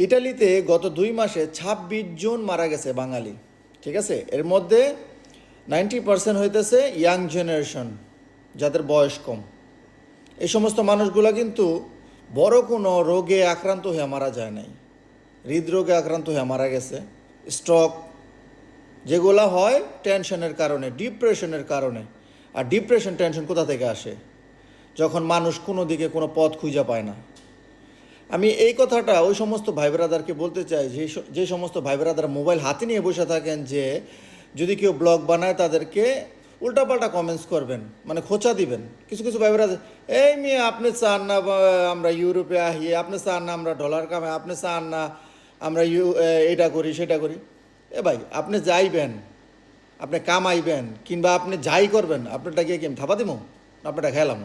ইটালিতে গত 2 মাসে 26 জন মারা গেছে বাঙালি। ঠিক আছে, এর মধ্যে 90% হইতেছে ইয়াং জেনারেশন, যাদের বয়স কম। এই সমস্ত মানুষগুলা কিন্তু বড় কোনো রোগে আক্রান্ত হয়ে মারা যায় নাই, হৃদরোগে আক্রান্ত হয়ে মারা গেছে, স্ট্রোক, যেগুলা হয় টেনশনের কারণে, ডিপ্রেশনের কারণে। আর ডিপ্রেশন টেনশন কোথা থেকে আসে? যখন মানুষ কোনো দিকে কোনো পথ খুঁজে পায় না। আমি এই কথাটা ওই সমস্ত ভাই ব্রাদারকে বলতে চাই যে সমস্ত ভাই ব্রাদার মোবাইল হাতে নিয়ে বসে থাকেন, যে যদি কেউ ব্লগ বানায় তাদেরকে উল্টাপাল্টা কমেন্টস করবেন, মানে খোঁচা দিবেন। কিছু কিছু ভাই ব্রাদার, এই মেয়ে আপনি চান না আমরা ইউরোপে আহি, আপনি চান না আমরা ডলার কামাই, আপনি চান না আমরা এটা করি সেটা করি। এ ভাই, আপনি যাইবেন, আপনি কামাইবেন, কিংবা আপনি যাই করবেন, আপনারটা গিয়ে কি আমি থাপা দিব? আপনারটা খেলাম?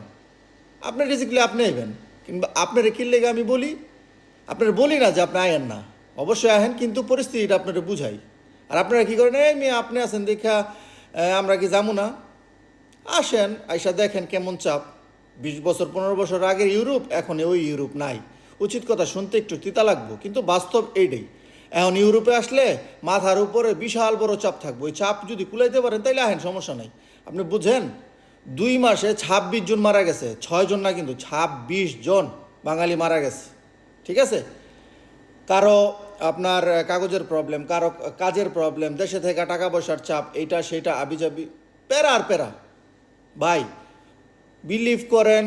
আপনার রিজিকলি আপনি আইবেন, কিংবা আপনার কিনলে আমি বলি, আপনারা বলি না যে আপনি আয়েন না, অবশ্যই আহেন, কিন্তু পরিস্থিতিটা আপনারা বুঝাই। আর আপনারা কী করেন, এই মেয়ে আপনি আছেন দেখা আমরা কি যাবো না? আসেন, আইসা দেখেন কেমন চাপ। 20 বছর 15 বছর আগে ইউরোপ, এখন ওই ইউরোপ নাই। উচিত কথা শুনতে একটু তিতা লাগবো, কিন্তু বাস্তব এইটাই। এখন ইউরোপে আসলে মাথার উপরে বিশাল বড় চাপ থাকবে, ওই চাপ যদি কুলাইতে পারেন তাইলে আহেন, সমস্যা নাই। আপনি বুঝেন, 2 মাসে 26 জন মারা গেছে, 6 জন না কিন্তু 26 জন বাঙালি মারা গেছে। ঠিক আছে, কারো আপনার কাগজের প্রবলেম, কারো কাজের প্রবলেম, দেশে থেকে টাকা পয়সার চাপ, এইটা সেইটা আবিজাবি, প্যারা আর প্যারা। ভাই বিলিভ করেন,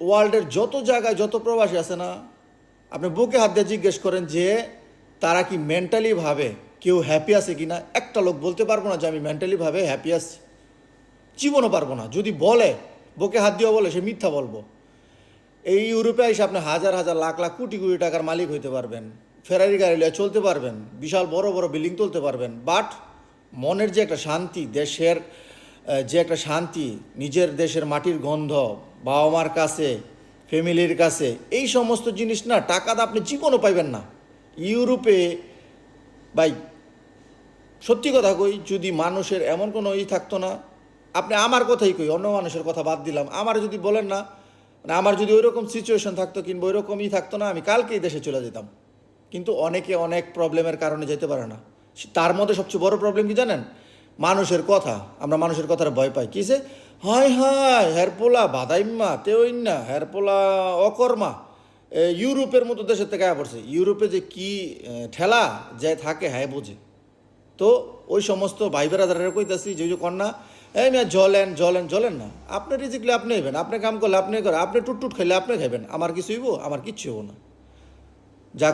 ওয়ার্ল্ডের যত জায়গায় যত প্রবাসী আছে না, আপনি বুকে হাত দিয়ে জিজ্ঞেস করেন যে তারা কি মেন্টালি ভাবে কেউ হ্যাপি আছে কি না। একটা লোক বলতে পারবো না যে আমি মেন্টালি ভাবে হ্যাপি আছি, জীবনও পারবো না। যদি বলে, বুকে হাত দিয়ে বলে, সে মিথ্যা বলবো। এই ইউরোপে এসে আপনি হাজার হাজার লাখ লাখ কোটি কোটি টাকার মালিক হইতে পারবেন, ফেরারি গাড়ি লিয়ে চলতে পারবেন, বিশাল বড় বড় বিল্ডিং তুলতে পারবেন, বাট মনের যে একটা শান্তি, দেশের যে একটা শান্তি, নিজের দেশের মাটির গন্ধ, বাবা মার কাছে, ফ্যামিলির কাছে, এই সমস্ত জিনিস না টাকা দিয়ে আপনি জীবনও পাইবেন না ইউরোপে। ভাই সত্যি কথা কই, যদি মানুষের এমন কোনো থাকতো না, আপনি আমার কথাই কই, অন্য মানুষের কথা বাদ দিলাম, আমার যদি বলেন না, মানে আমার যদি ওই রকম সিচুয়েশন থাকতো কিংবা ওই রকমই থাকতো না, আমি কালকেই দেশে চলে যেতাম। কিন্তু অনেকে অনেক প্রবলেমের কারণে যেতে পারে না। তার মধ্যে সবচেয়ে বড় প্রবলেম কি জানেন? মানুষের কথা। আমরা মানুষের কথার ভয় পাই। কিসে? হায় হায় হেরপোলা বাদাইম্মা তেইন্না, হেরপোলা অকর্মা ইউরোপের মতো দেশের থেকে আয়া পড়ছে। ইউরোপে যে কি ঠেলা যে থাকে, হ্যাঁ বোঝে। তো ওই সমস্ত ভাই বেড়াদারের কইতাছি যে কন্যা, এই মেয়ে জ্বলেন জ্বলেন জ্বলেন না। আপনি রিজিকলে আপনি হইবেন, আপনি কাম করলে আপনি করেন, আপনি টুটটুট খাইলে আপনি খাইবেন, আমার কিছু হইব? আমার কিচ্ছু হবো না।